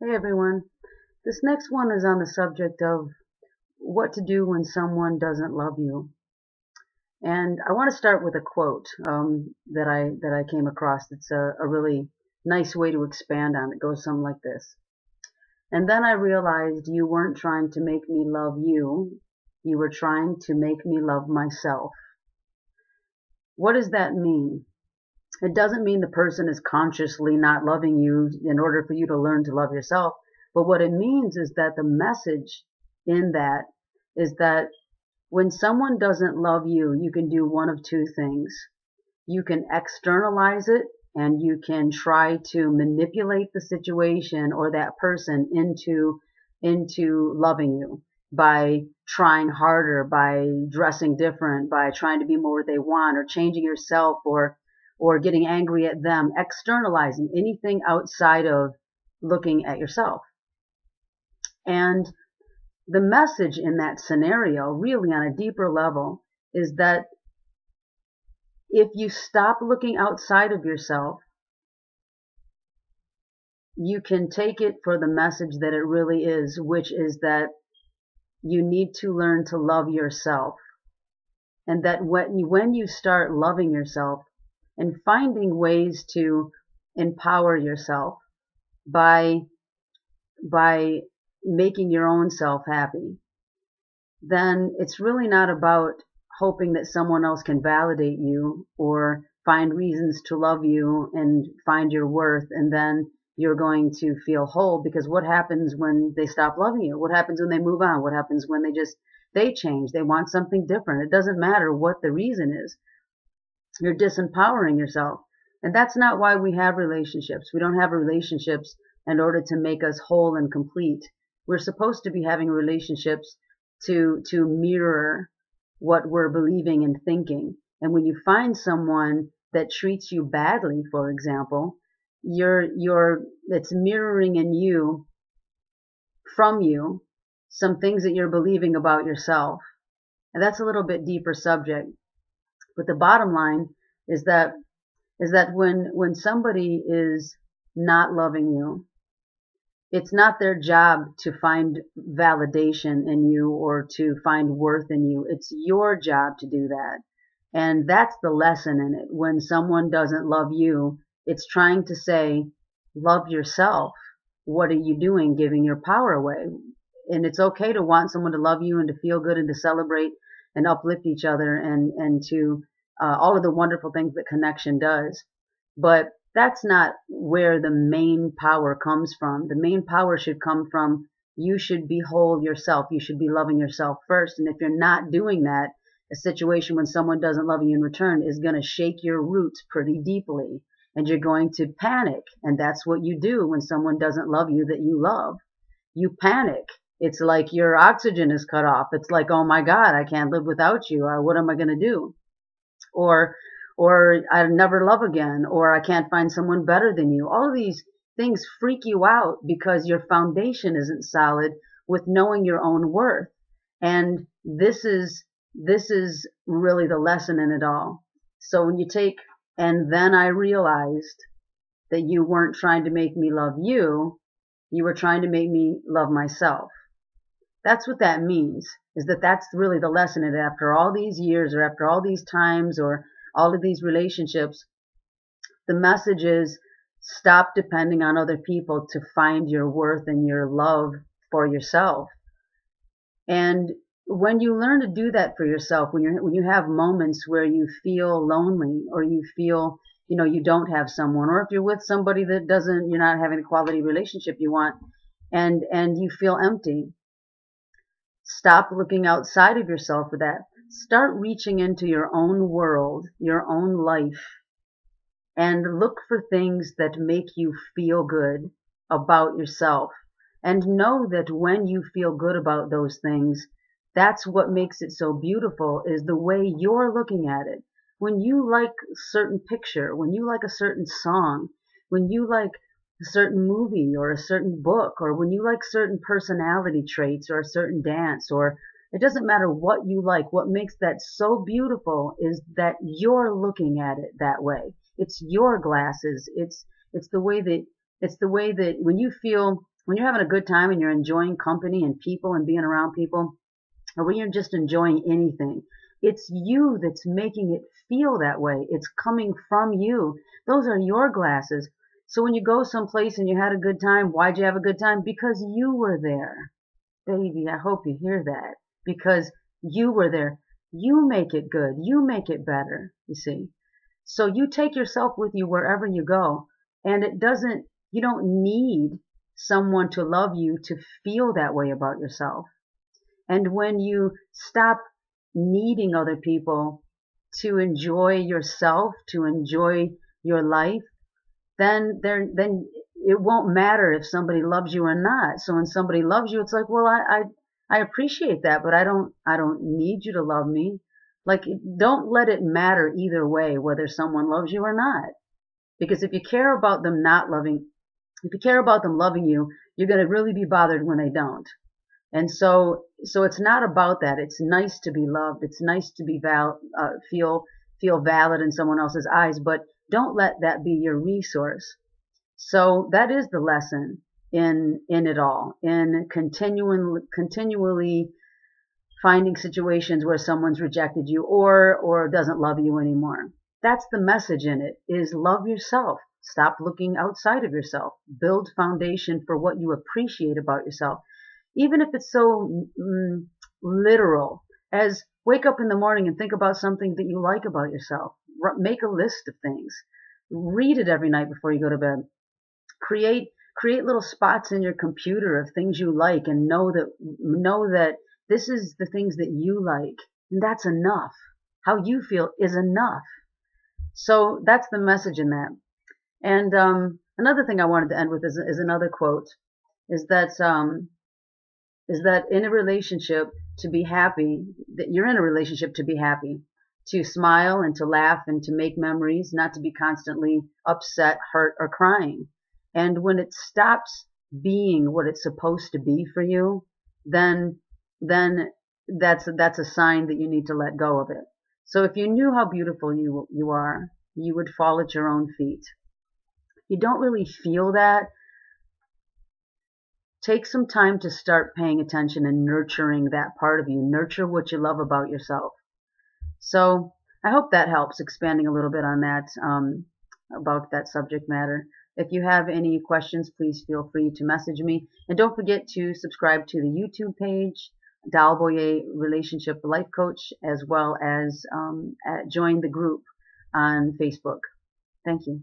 Hey everyone. This next one is on the subject of what to do when someone doesn't love you. And I want to start with a quote that I came across. It's a really nice way to expand on. It goes something like this. And then I realized you weren't trying to make me love you. You were trying to make me love myself. What does that mean? It doesn't mean the person is consciously not loving you in order for you to learn to love yourself. But what it means is that the message in that is that when someone doesn't love you, you can do one of two things. You can externalize it and you can try to manipulate the situation or that person into loving you by trying harder, by dressing different, by trying to be more what they want, or changing yourself, or getting angry at them, externalizing anything outside of looking at yourself. And the message in that scenario, really on a deeper level, is that if you stop looking outside of yourself, you can take it for the message that it really is, which is that you need to learn to love yourself. And that when you start loving yourself and finding ways to empower yourself by making your own self happy, then it's really not about hoping that someone else can validate you or find reasons to love you and find your worth, and then you're going to feel whole. Because what happens when they stop loving you? What happens when they move on? What happens when they change? They want something different. It doesn't matter what the reason is. You're disempowering yourself. And that's not why we have relationships. We don't have relationships in order to make us whole and complete. We're supposed to be having relationships to mirror what we're believing and thinking. And when you find someone that treats you badly, for example, it's mirroring in you, from you, some things that you're believing about yourself. And that's a little bit deeper subject. But the bottom line is that when somebody is not loving you, it's not their job to find validation in you or to find worth in you. It's your job to do that. And that's the lesson in it. When someone doesn't love you, it's trying to say, love yourself. What are you doing giving your power away? And it's okay to want someone to love you and to feel good and to celebrate and uplift each other and to all of the wonderful things that connection does. But that's not where the main power comes from. The main power should come from you should be whole yourself. You should be loving yourself first. And if you're not doing that, a situation when someone doesn't love you in return is going to shake your roots pretty deeply. And you're going to panic. And that's what you do when someone doesn't love you that you love. You panic. It's like your oxygen is cut off. It's like, oh my God, I can't live without you. What am I going to do? Or I'll never love again, or I can't find someone better than you. All of these things freak you out because your foundation isn't solid with knowing your own worth. And this is really the lesson in it all. So when you take, and then I realized that you weren't trying to make me love you, you were trying to make me love myself. That's what that means, is that that's really the lesson. And after all these years, or after all these times, or all of these relationships, the message is stop depending on other people to find your worth and your love for yourself. And when you learn to do that for yourself, when you have moments where you feel lonely, or you feel, you don't have someone, or if you're with somebody that you're not having the quality relationship you want, and you feel empty, stop looking outside of yourself for that. Start reaching into your own world, your own life, and look for things that make you feel good about yourself. And know that when you feel good about those things, that's what makes it so beautiful, is the way you're looking at it. When you like a certain picture, when you like a certain song, when you like a certain movie or a certain book, or when you like certain personality traits or a certain dance, or it doesn't matter what you like. What makes that so beautiful is that you're looking at it that way. It's your glasses. It's the way that when you feel when you're having a good time and you're enjoying company and people and being around people, or when you're just enjoying anything, it's you that's making it feel that way. It's coming from you. Those are your glasses. So when you go someplace and you had a good time, why'd you have a good time? Because you were there. Baby, I hope you hear that. Because you were there. You make it good. You make it better, you see. So you take yourself with you wherever you go. And you don't need someone to love you to feel that way about yourself. And when you stop needing other people to enjoy yourself, to enjoy your life, then it won't matter if somebody loves you or not. So when somebody loves you, it's like, well, I appreciate that, but I don't need you to love me. Like, don't let it matter either way whether someone loves you or not. Because if you care about them not loving, if you care about them loving you, you're going to really be bothered when they don't. And so it's not about that. It's nice to be loved. It's nice to be feel valid in someone else's eyes, but don't let that be your resource. So that is the lesson in it all, in continually finding situations where someone's rejected you or doesn't love you anymore. That's the message in it, is love yourself. Stop looking outside of yourself. Build foundation for what you appreciate about yourself. Even if it's so literal as wake up in the morning and think about something that you like about yourself. Make a list of things. Read it every night before you go to bed. Create little spots in your computer of things you like, and know that this is the things that you like, and that's enough. How you feel is enough. So that's the message in that. And another thing I wanted to end with is another quote. Is that in a relationship to be happy, that you're in a relationship to be happy, to smile and to laugh and to make memories, not to be constantly upset, hurt, or crying. And when it stops being what it's supposed to be for you, then that's a sign that you need to let go of it. So if you knew how beautiful you are, you would fall at your own feet. You don't really feel that. Take some time to start paying attention and nurturing that part of you. Nurture what you love about yourself. So I hope that helps, expanding a little bit on that, about that subject matter. If you have any questions, please feel free to message me. And don't forget to subscribe to the YouTube page, Dal Boyer Relationship Life Coach, as well as join the group on Facebook. Thank you.